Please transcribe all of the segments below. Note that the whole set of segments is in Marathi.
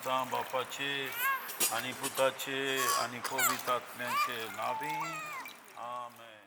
आमच्या बापाचे आणि पुताचे आणि पवित्र आत्म्याचे नावे आमेन.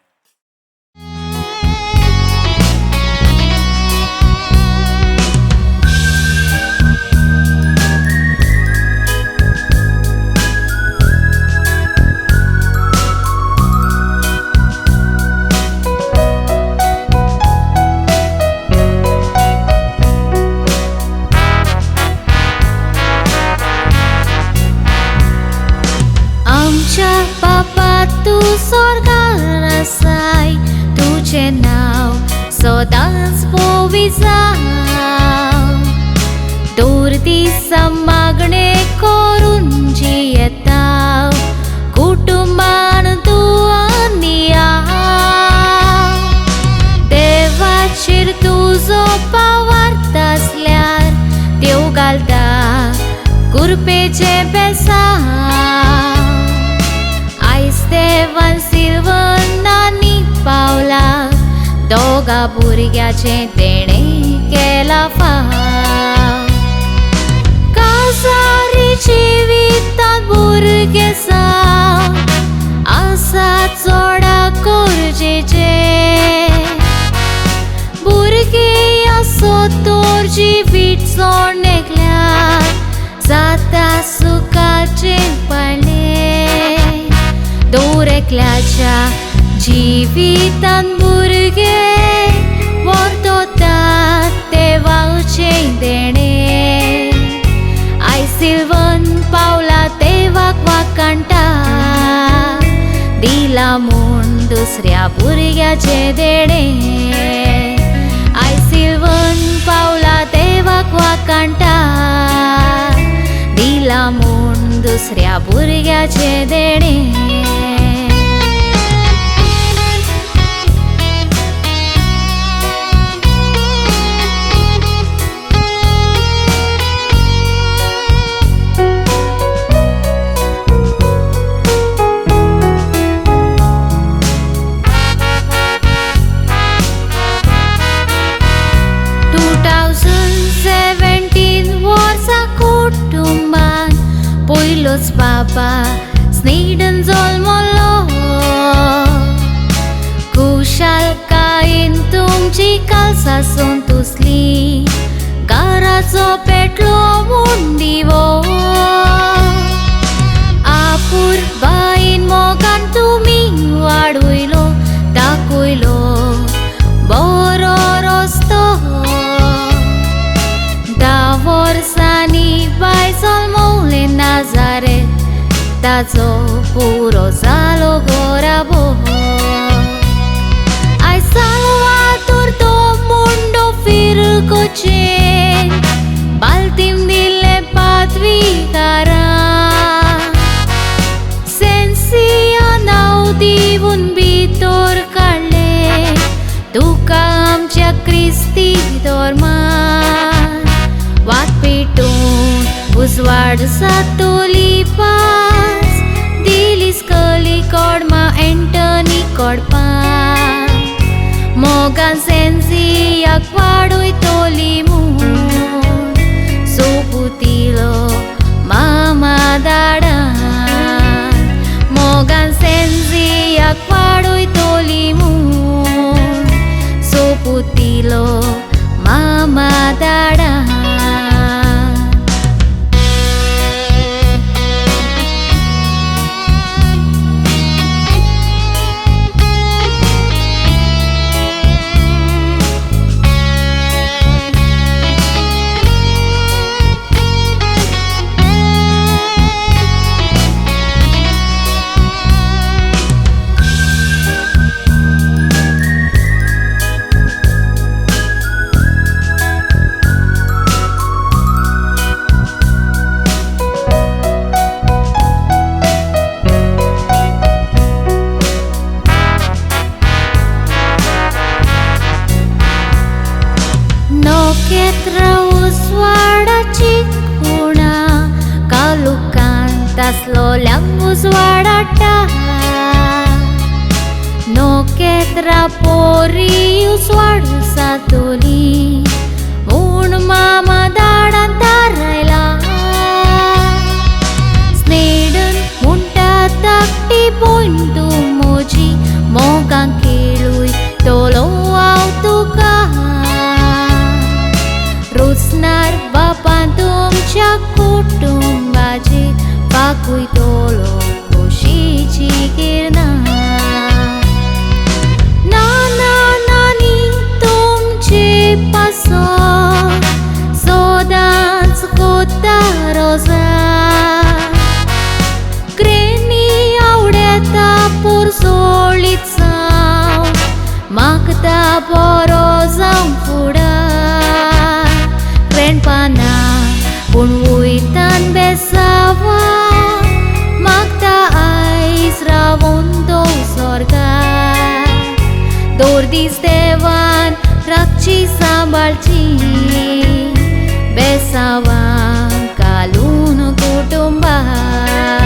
बापा तू स्वर्गार आसाय तुझे नाव सदांच पवित्र जावं. दर दिसा मागणे करून जियेता कुटुंबान तूं आनी हांव. देवाचेर तुजो पावार्थ आसल्यार देव घालता कुरपेचे बेसांव. देवान सिल्वनांनी पावला दोगा भुरग्याचे तेणें केला फाव. कासारी जिवितांत भुरगे जावं आसा चोडा गरजेचे. भुरगीं आसो तोर जिवीत सोडण्याकल्यार जाता सुखाचे पाळणे. दोर एकल्याच्या जिवितांत भुरगे वर्ततात देवाचे देणे. आयज सिल्वन पावला देवाक वाकाणटा दिला म्हूण दुसऱ्या भुरग्याचे देणे. आयज सिल्वन पावला देवाक वाकाणटा दिला म्हूण दुसऱ्या भुरग्याचे देणे. पयलोच बाबा स्नेडन जल्मलो. खुशालकायेन तुमची कालसा संतुसली घराचो पेटलो म्हूण दिवो. आपूर बाईन मोगान तुमी वाडयलो दाखयलो बरो रस्तो. 10 वर्सांनी बाय जल्मवले नाजारेत ताचो पुरो जालो घोराबो. आयज साल्वातोर तो मुंडो फिरकोचे बाल्तीम दिले पादवीकारा. सेन्सिया नांव दिवून भितर काडले तुका आमच्या क्रिस्ती धर्मान. वाट पेटून उजवाड सातोली पास दिलीस कली कोडमा एंटनी कोडपान. मोगान सेन्सियाक वाडयतली म्हूण सोपुतिलो मामा दाडान. मोगान सेन्सियाक वाडयतली म्हूण सोपुतिलो मामा दाडान. Taslo usuarata no ketra pori usuar satuli un mama dadan taraila पावोंतो स्वर्गार दोर्दीस देवान राखची सांबाळची बेसावा घालून कुटुंबार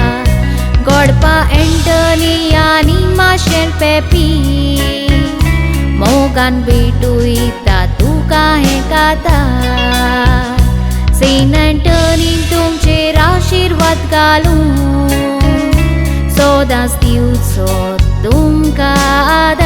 गोडपा एंटनी आनी माशेल पेपी मोगान भेटूय तुका हें कातार सेंट एंटनी तुमचेर आशिर्वाद घालून सोदांच दिवचो तुमकां